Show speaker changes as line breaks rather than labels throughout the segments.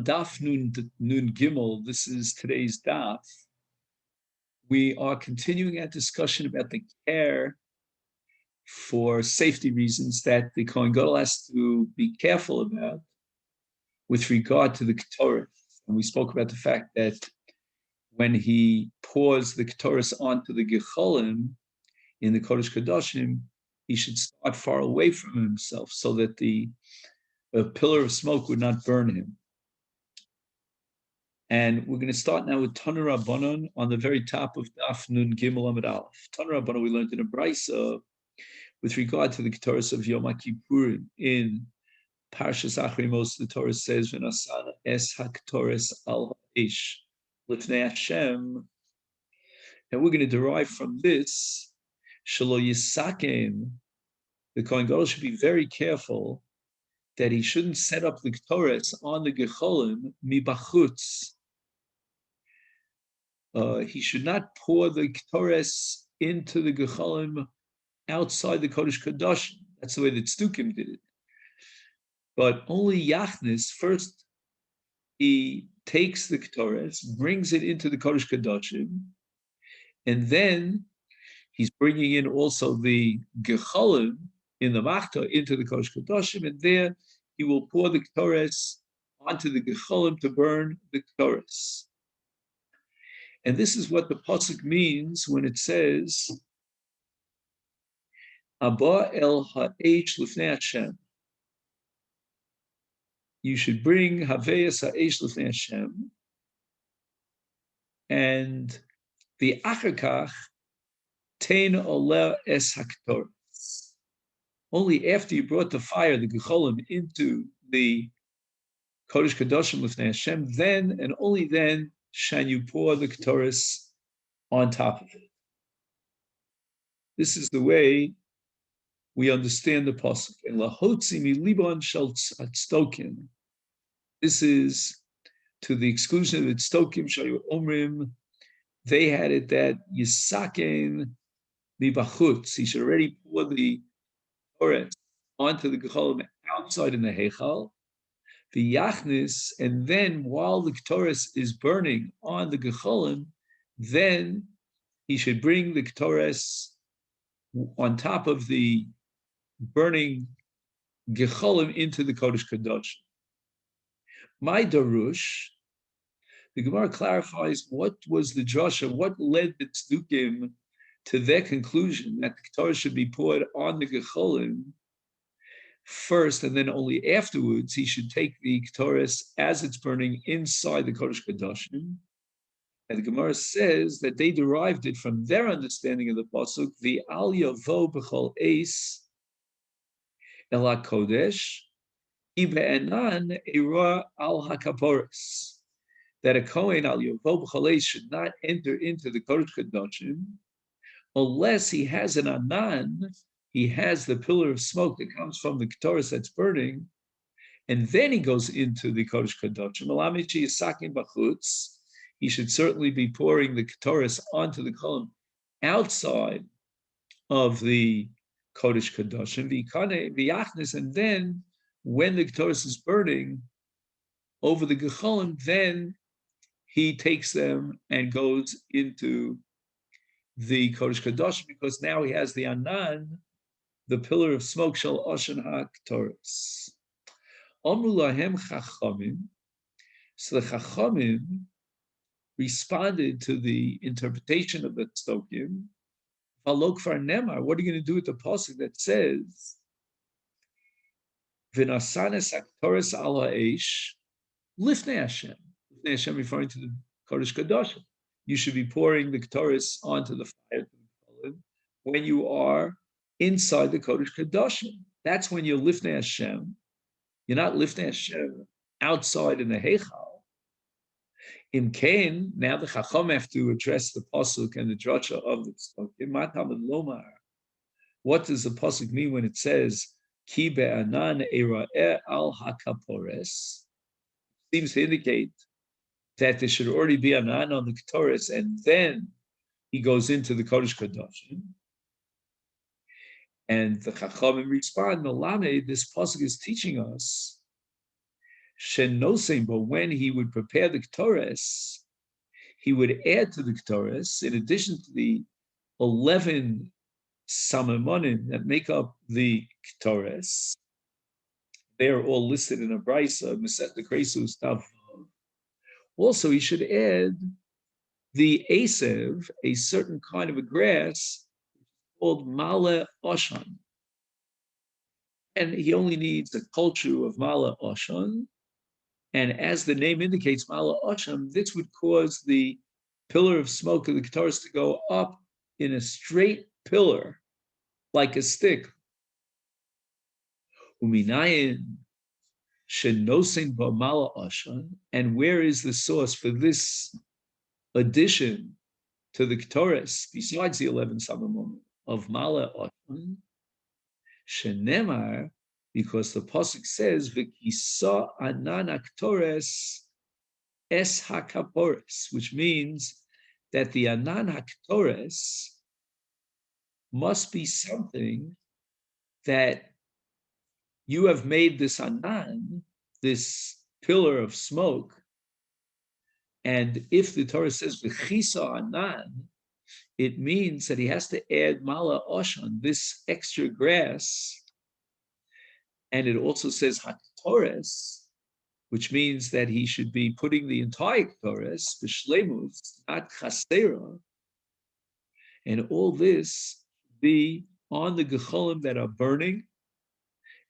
Daf Nun Gimel, this is today's daf. We are continuing our discussion about the care for safety reasons that the Kohen Gadol has to be careful about with regard to the Ketores. And we spoke about the fact that when he pours the Ketores onto the Gecholim in the Kodesh Kodashim, he should start far away from himself so that the pillar of smoke would not burn him. And we're going to start now with Tana Rabbanon on the very top of Daf Nun Gimel Amud Aleph. Tana Rabbanon we learned in a brisa with regard to the Ketores of Yom Kippurim in Parshas Achrimos. The Torah says, "V'nasana es haketores al haish lifnei Hashem," and we're going to derive from this shelo yisaken. The Kohen Gadol should be very careful that he shouldn't set up the Ketores on the Gecholim mibachutz. He should not pour the Ketores into the Gecholim outside the Kodesh Kodashim. That's the way that Tzdukim did it. But only Yachnis, first he takes the Ketores, brings it into the Kodesh Kodashim, and then he's bringing in also the Gecholim in the Machta into the Kodesh Kodashim, and there he will pour the Ketores onto the Gecholim to burn the Ketores. And this is what the pasuk means when it says, "Abba el ha'esh lifnei Hashem." You should bring Haveyas ha'esh lifnei Hashem, and the achakach tein oleh es haketores. Only after you brought the fire, the gecholim, into the Kodesh Kodashim lifnei Hashem, then and only then shall you pour the Ketores on top of it. This is the way we understand the pasuk. And lahotzi milibon shel tzdokim. This is to the exclusion of the tzdokim shayu omrim. They had it that yisaken mibachutz. He should already pour the Ketores onto the gecholim outside in the heichal. The yachnis, and then while the Ketores is burning on the gecholim, then he should bring the Ketores on top of the burning gecholim into the Kodesh Kadosh. My darush, the Gemara clarifies what was the drasha, what led the tzdukim to their conclusion that the Ketores should be poured on the gecholim first, and then only afterwards he should take the Ketores as it's burning inside the Kodesh Kodashim. And the Gemara says that they derived it from their understanding of the pasuk, the al yavo b'chol eis el hakodesh ibe'enan eira al hakaporos, that a kohen al yavo b'chol eis should not enter into the Kodesh Kodashim unless he has an anan. He has the pillar of smoke that comes from the Ketores that's burning, and then he goes into the Kodesh Kodashim. He should certainly be pouring the Ketores onto the Kohen outside of the Kodesh Kodashim. And then, when the Ketores is burning over the Gecholim, then he takes them and goes into the Kodesh Kodashim, because now he has the Anan, the pillar of smoke, shall oshen ha-Ketores. Amru lahem chachamim. So the chachamim responded to the interpretation of the tzdokim. V'lo kvar nemar. What are you going to do with the pasuk that says, "V'nasanes ha-Ketores al ha'esh lifnei Hashem"? Lifnei Hashem referring to the Kodesh Kodashim. You should be pouring the Ketores onto the fire when you are inside the Kodesh Kodashim. That's when you're lifnei Hashem. You're not lifnei Hashem outside in the heichal. In Cain, now the Chacham have to address the pasuk and the drasha of the tzdokim. What does the pasuk mean when it says ki be'anan eira'eh al hakapores? Seems to indicate that there should already be anan on the Ketores, and then he goes into the Kodesh Kodashim. And the Chachamim respond, "Nolame, this pasuk is teaching us Shenosim, but when he would prepare the Ketores, he would add to the Ketores, in addition to the 11 Samamonim that make up the Ketores. They are all listed in a brisa, Masechet the Kresus Tav. Also, he should add the Asev, a certain kind of a grass called Mala Oshan. And he only needs a culture of Mala Oshan. And as the name indicates, Mala Oshan, this would cause the pillar of smoke of the Ketores to go up in a straight pillar, like a stick. Uminayin shenosin ba'mala Oshan. And where is the source for this addition to the Ketores, besides the 11 Samamon of Mala Oshan? Shenemar, because the pasuk says, "V'kisa anan Ketores es hakapores," which means that the anan Ketores must be something that you have made this anan, this pillar of smoke. And if the Torah says v'chisa anan, it means that he has to add mala oshan, this extra grass. And it also says haktores, which means that he should be putting the entire ktores, b'shlemus, not chasera. And all this be on the gecholim that are burning.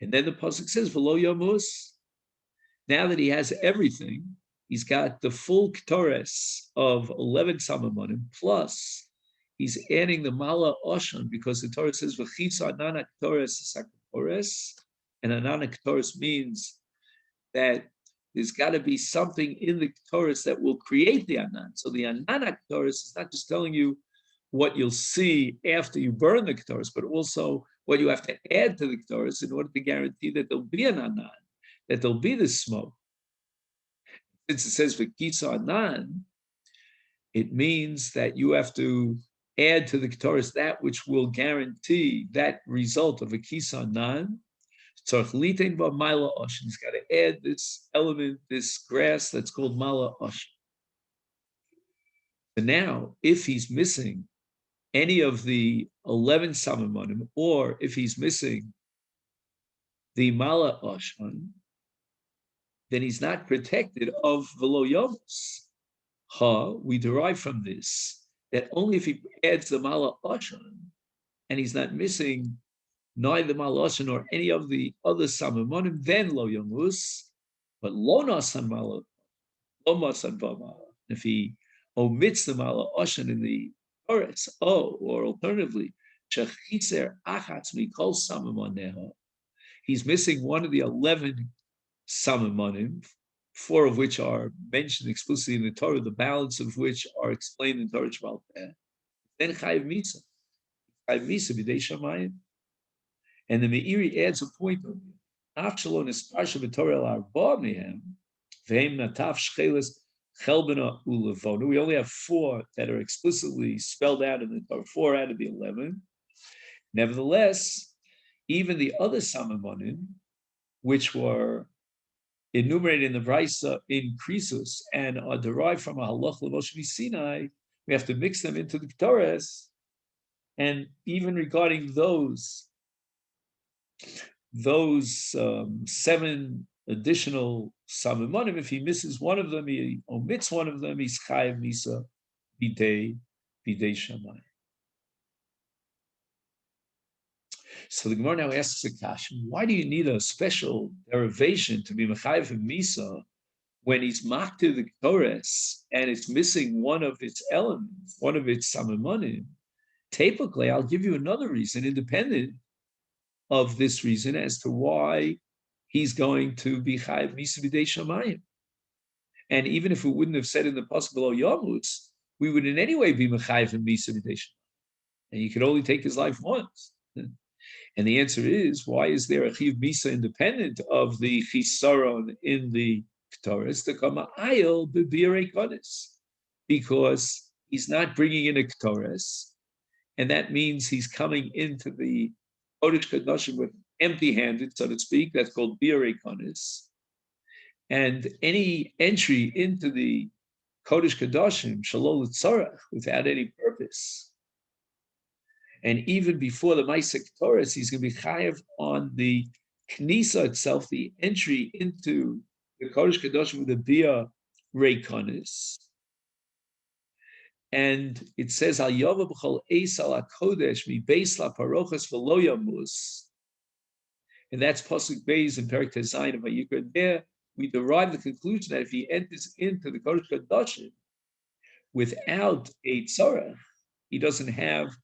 And then the pasuk says, "V'lo yamus." Now that he has everything, he's got the full ketores of 11 samamonim, plus he's adding the mala oshan, because the Torah says, "V'chitza anana ketores saketores," and anana ketores means that there's got to be something in the ketores that will create the anan. So the anana ketores is not just telling you what you'll see after you burn the ketores, but also what you have to add to the ketores in order to guarantee that there'll be an anan, that there'll be this smoke. Since it says v'kitza anan, it means that you have to add to the ketores that which will guarantee that result of a kisa anan. He's got to add this element, this grass that's called mala oshin. And now, if he's missing any of the 11 samamonim, or if he's missing the mala oshan, then he's not protected of velo yomos. We derive from this that only if he adds the mala oshan, and he's not missing neither the mala oshan nor any of the other samamonim, then lo yomus. But lo nasan mala, lo masan v'mala. If he omits the mala oshan in the chorus, or alternatively, shechitzer achatz mikol samamoneha, he's missing one of the 11 samamonim, 4 of which are mentioned explicitly in the Torah, the balance of which are explained in Torah Shmal Peh. Then chayiv misa b'dei shamayim. And the Meiri adds a point on it. Afshalon is parsha b'Torah l'arba mehem, v'hem natav shcheles chelbena ulevonu. We only have 4 that are explicitly spelled out in the Torah, 4 out of the 11. Nevertheless, even the other samamonim, which were enumerated in the Brisa in Krisus and are derived from a halach l'Moshe Sinai, we have to mix them into the Ketores. And even regarding those 7 additional samamonim, if he misses one of them, he omits one of them, he's chayiv misa bidei shamayim. So the Gemara now asks a question: why do you need a special derivation to be mechayiv misa when he's maktir the Ketores and it's missing one of its elements, one of its samamonim? Typically, I'll give you another reason, independent of this reason, as to why he's going to be chayiv misa b'dei shamayim. And even if we wouldn't have said in the pasuk below Yomutz, we would in any way be mechayiv misa b'dei shamayim. And you could only take his life once. And the answer is, why is there a chiv misa independent of the chisaron in the Ketores to come ayil b'birei kodesh? Because he's not bringing in a Ketores, and that means he's coming into the Kodesh Kodashim with empty-handed, so to speak. That's called birei kodesh. And any entry into the Kodesh Kodashim, Shalol Tzarech, without any purpose. And even before the Masechet Torah, he's going to be chayav on the Knisa itself, the entry into the Kodesh Kodashim with the Bia Reikonis. And it says, Al Yova B'chol Eis Al HaKodesh Mi Beis La Parochas V'lo Yamus. And that's Pasuk Beis in Perek Tezayin of Vayikra. There we derive the conclusion that if he enters into the Kodesh Kodashim without a tzarech, he doesn't have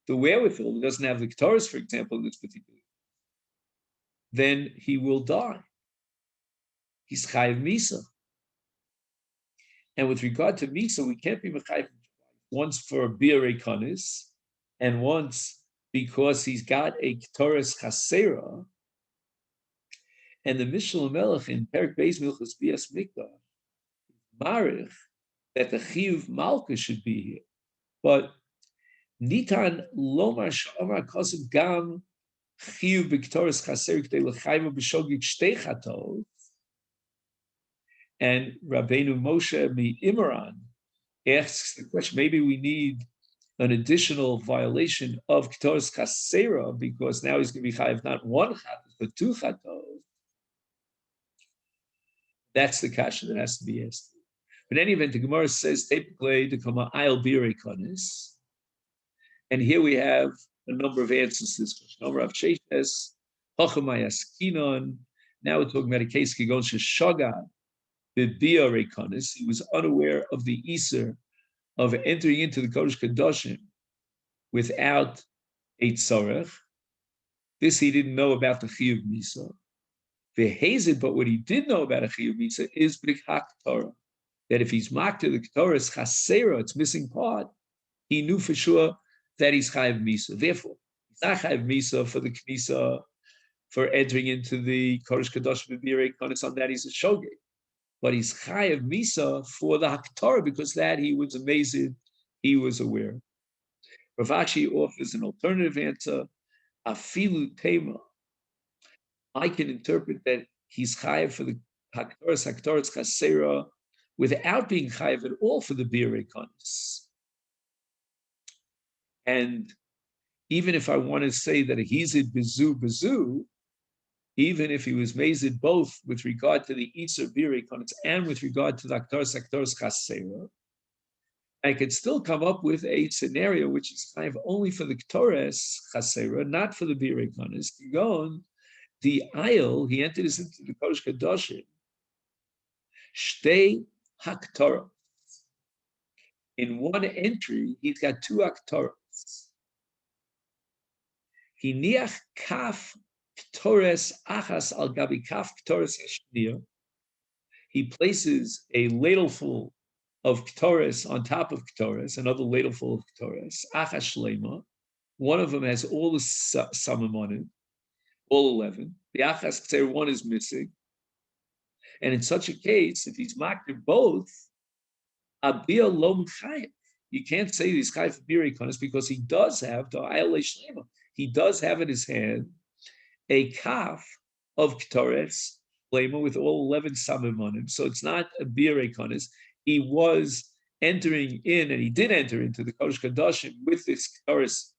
the wherewithal, he doesn't have the Ketores, for example, in this particular, then he will die. He's chayiv misa. And with regard to misa, we can't be mechayiv once for biurei kanis, and once because he's got a Ketores chasera. And the Mishnah Melech in Perek Beis Milchus Bias Mikdash marich that the chiyuv malka should be here, but nitan lomar shamar kosim gam chiyuv b'ketoras chaser k'dei l'chayva b'shogig shtei chatos. And Rabbeinu Moshe mi Imran asks the question: maybe we need an additional violation of ketoras chasera because now he's going to be chayiv not one chatos but two chatos. That's the kasha that has to be asked. But in any event, the Gemara says, typically, to come I'll be rekonis. And here we have a number of answers to this question. Rav Sheshes, Hochamayas Now we're talking about a case, Kigon Sheshagad, Bibia rekonis. He was unaware of the Easter of entering into the Kodesh Kodashim without a tzarech. This he didn't know about the Chiyuv Misa. But what he did know about a Chiyuv Misa is B'hak Torah. That if he's marked to the Ketores Chasera, it's missing part, he knew for sure that he's Chayiv Misa. Therefore, he's not Chayiv Misa for the Knisa, for entering into the Kodesh Kadosh B'birei Kodesh, on that he's a Shogeg. But he's Chayiv Misa for the Haktorah, because that he was amazed, he was aware. Rav Ashi offers an alternative answer, Afilu Tema. I can interpret that he's chayiv for the Haktoras Chasera without being chayiv at all for the Birei Konis. And even if I want to say that he's a bezu, even if he was mazed both with regard to the Isser Birei Konis and with regard to the Haktoras Chasera, I could still come up with a scenario which is chayiv only for the Ketores Chasera, not for the Birei Konis. The aisle, he entered into the Kodesh Kodashim, Shtei Haktorah. In one entry, he's got two Haktorahs. He niach kaf Ketores achas al gabi kaf Ketores hashniya. He places a ladleful of Ketores on top of Ketores, another ladleful of Ketores, achas shlema. One of them has all the samim on it, all 11. The achas k'tzer one is missing. And in such a case, if he's marked both, abia lo m'chayev. You can't say he's chayev for birei konos because he does have the ayal shlema. He does have in his hand a kaf of ketores shlema with all 11 samim on him. So it's not a birei konos. He was entering in, and he did enter into the Kodesh Kodashim with this ketores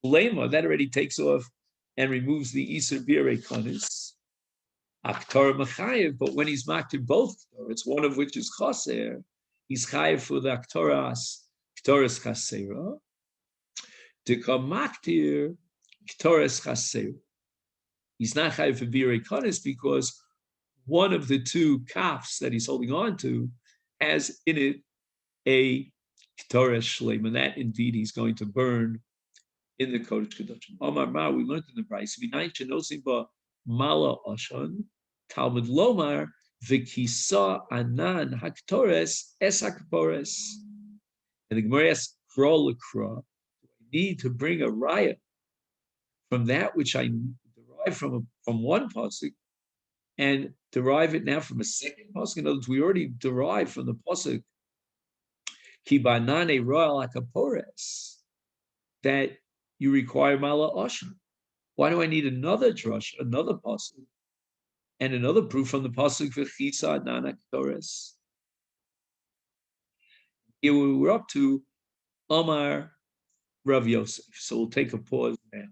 shlema. That already takes off and removes the Isser Birei Konis, Aktor Machayev, but when he's marked in both Ketores, one of which is Chaser, he's Chayev for the Ketores Chasera, to come Maktir Ketores Chasera. He's not Chayev for Birei Konis because one of the two kafs that he's holding on to has in it a Ketores Shleim, and that indeed he's going to burn in the Kodesh Kodashim. Omar Ma, we learned in the Bryce, V'nayin shenosim ba mala oshan, Talmud lomar, v'kisa anan haktores es hakpores. And the Gemara asks, kra l'kra, I need to bring a raya from that which I derive from one pasuk and derive it now from a second pasuk. In other words, we already derived from the pasuk ki banane royal hakpores that you require mala oshan. Why do I need another drush, another pasuk, And another proof from the pasuk v'chisa nanak Torres. Here we're up to Omar Rav Yosef. So we'll take a pause now.